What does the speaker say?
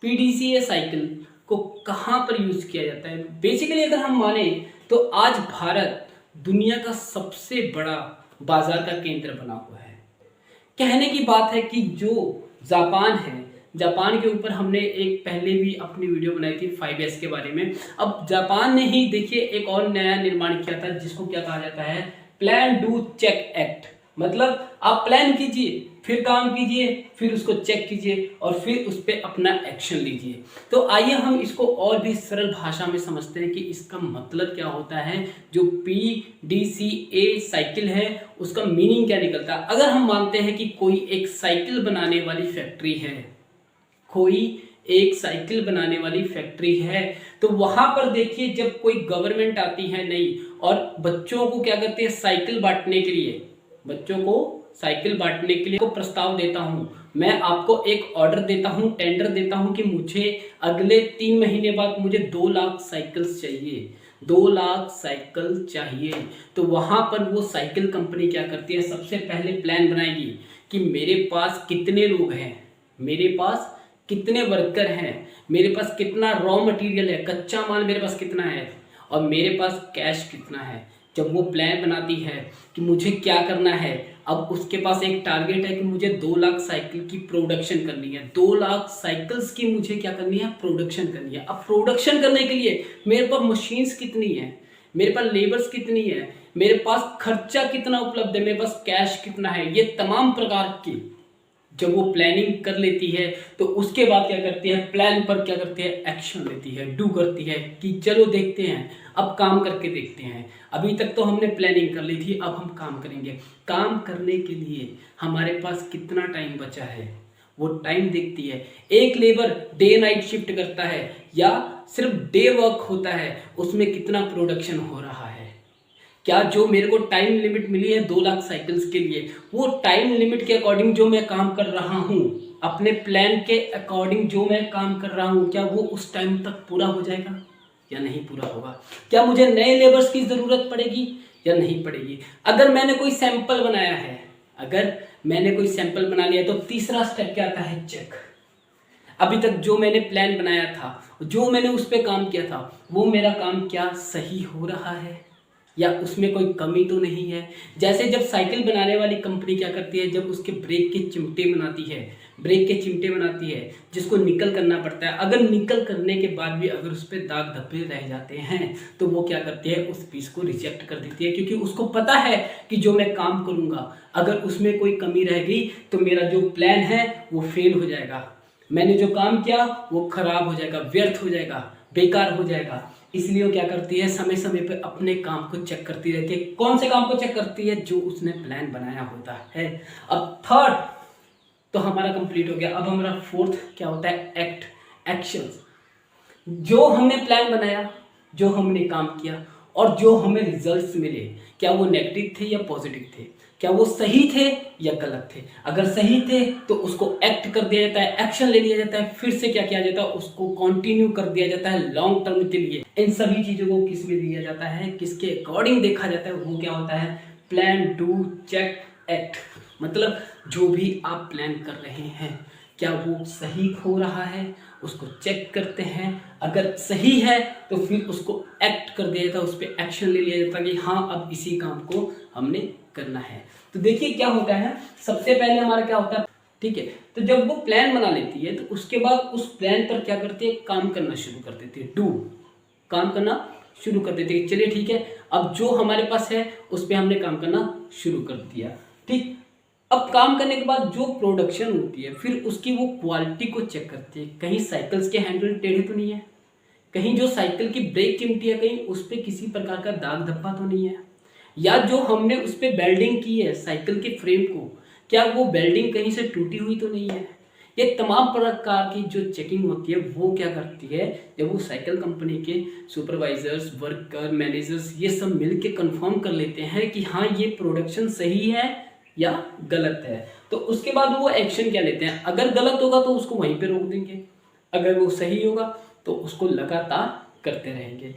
PDCA cycle को कहाँ पर यूज किया जाता है। बेसिकली अगर हम माने तो आज भारत दुनिया का सबसे बड़ा बाजार का केंद्र बना हुआ है। कहने की बात है कि जो जापान है, जापान के ऊपर हमने एक पहले भी अपनी वीडियो बनाई थी 5S के बारे में। अब जापान ने ही देखिए एक और नया निर्माण किया था जिसको क्या कहा जाता है, प्लान डू चेक एक्ट। मतलब आप प्लान कीजिए, फिर काम कीजिए, फिर उसको चेक कीजिए और फिर उस पर अपना एक्शन लीजिए। तो आइए हम इसको और भी सरल भाषा में समझते हैं कि इसका मतलब क्या होता है। जो PDCA साइकिल है उसका मीनिंग क्या निकलता है। अगर हम मानते हैं कि कोई एक साइकिल बनाने वाली फैक्ट्री है, कोई एक साइकिल बनाने वाली फैक्ट्री है, तो वहां पर देखिए जब कोई गवर्नमेंट आती है नई और बच्चों को क्या करती है, साइकिल बांटने के लिए, बच्चों को साइकिल बांटने के लिए को प्रस्ताव देता हूं, मैं आपको एक ऑर्डर देता हूं, टेंडर देता हूं कि मुझे अगले 3 महीने बाद मुझे 2 लाख साइकिल्स चाहिए, 2 लाख साइकिल चाहिए। तो वहां पर वो साइकिल कंपनी क्या करती है, सबसे पहले प्लान बनाएगी कि मेरे पास कितने लोग हैं, मेरे पास कितने वर्कर हैं, मेरे पास कितना रॉ मटेरियल है, कच्चा माल मेरे पास कितना है और मेरे पास कैश कितना है। जब वो प्लान बनाती है कि मुझे क्या करना है, अब उसके पास एक टारगेट है कि मुझे 2 लाख साइकिल की प्रोडक्शन करनी है, 2 लाख साइकिल्स की मुझे क्या करनी है, प्रोडक्शन करनी है। अब प्रोडक्शन करने के लिए मेरे पास मशीन्स कितनी है, मेरे पास लेबर्स कितनी है, मेरे पास खर्चा कितना उपलब्ध है, मेरे पास कैश कितना है, ये तमाम प्रकार की जब वो प्लानिंग कर लेती है तो उसके बाद क्या करती है, प्लान पर क्या करती है, एक्शन लेती है, डू करती है कि चलो देखते हैं, अब काम करके देखते हैं। अभी तक तो हमने प्लानिंग कर ली थी, अब हम काम करेंगे। काम करने के लिए हमारे पास कितना टाइम बचा है, वो टाइम देखती है। एक लेबर डे नाइट शिफ्ट करता है या सिर्फ डे वर्क होता है, उसमें कितना प्रोडक्शन हो रहा है। क्या जो मेरे को टाइम लिमिट मिली है 2 लाख साइकिल्स के लिए, वो टाइम लिमिट के अकॉर्डिंग जो मैं काम कर रहा हूँ, अपने प्लान के अकॉर्डिंग जो मैं काम कर रहा हूँ, क्या वो उस टाइम तक पूरा हो जाएगा या नहीं पूरा होगा। क्या मुझे नए लेबर्स की ज़रूरत पड़ेगी या नहीं पड़ेगी। अगर मैंने कोई सैंपल बनाया है, अगर मैंने कोई सैंपल बना लिया तो तीसरा स्टेप क्या आता है, चेक। अभी तक जो मैंने प्लान बनाया था, जो मैंने उस पर काम किया था, वो मेरा काम क्या सही हो रहा है या उसमें कोई कमी तो नहीं है। जैसे जब साइकिल बनाने वाली कंपनी क्या करती है, जब उसके ब्रेक के चिमटे बनाती है, ब्रेक के चिमटे बनाती है जिसको निकल करना पड़ता है, अगर निकल करने के बाद भी अगर उस पर दाग धब्बे रह जाते हैं तो वो क्या करती है, उस पीस को रिजेक्ट कर देती है, क्योंकि उसको पता है कि जो मैं काम करूँगा अगर उसमें कोई कमी रह गई तो मेरा जो प्लान है वो फेल हो जाएगा, मैंने जो काम किया वो खराब हो जाएगा, व्यर्थ हो जाएगा, बेकार हो जाएगा। इसलिए वो क्या करती है, समय समय पर अपने काम को चेक करती रहती है। कौन से काम को चेक करती है, जो उसने प्लान बनाया होता है। अब थर्ड तो हमारा कंप्लीट हो गया। अब हमारा फोर्थ क्या होता है, एक्ट, एक्शंस। जो हमने प्लान बनाया, जो हमने काम किया और जो हमें रिजल्ट्स मिले, क्या वो नेगेटिव थे या पॉजिटिव थे, क्या वो सही थे या गलत थे। अगर सही थे तो उसको एक्ट कर दिया जाता है, एक्शन ले लिया जाता है, फिर से क्या किया जाता है, उसको कंटिन्यू कर दिया जाता है लॉन्ग टर्म के लिए। इन सभी चीजों को किस में दिया जाता है, किसके अकॉर्डिंग देखा जाता है, वो क्या होता है, प्लान डू चेक एक्ट। मतलब जो भी आप प्लान कर रहे हैं क्या वो सही हो रहा है, उसको चेक करते हैं। अगर सही है तो फिर उसको एक्ट कर दिया जाता है, उस पर एक्शन ले लिया जाता है कि हाँ अब इसी काम को हमने करना है। तो देखिए क्या होता है, सबसे पहले हमारा क्या होता है, ठीक है। तो जब वो प्लान बना लेती है तो उसके बाद उस प्लान पर क्या करती है, काम करना शुरू कर देती है, डू, काम करना शुरू कर देती है। चलिए ठीक है, अब जो हमारे पास है उस पर हमने काम करना शुरू कर दिया, ठीक। अब काम करने के बाद जो प्रोडक्शन होती है फिर उसकी वो क्वालिटी को चेक करती है, कहीं साइकिल्स के हैंडल टेढ़े तो नहीं है, कहीं जो साइकिल की ब्रेक चिमटी है कहीं उस पर किसी प्रकार का दाग धब्बा तो नहीं है, या जो हमने उस पर बेल्डिंग की है साइकिल के फ्रेम को, क्या वो बेल्डिंग कहीं से टूटी हुई तो नहीं है। ये तमाम प्रकार की जो चेकिंग होती है वो क्या करती है, जब वो साइकिल कंपनी के सुपरवाइजर्स, वर्कर, मैनेजर्स ये सब मिलके कंफर्म कर लेते हैं कि हाँ ये प्रोडक्शन सही है या गलत है, तो उसके बाद वो एक्शन क्या लेते हैं। अगर गलत होगा तो उसको वहीं पे रोक देंगे, अगर वो सही होगा तो उसको लगातार करते रहेंगे।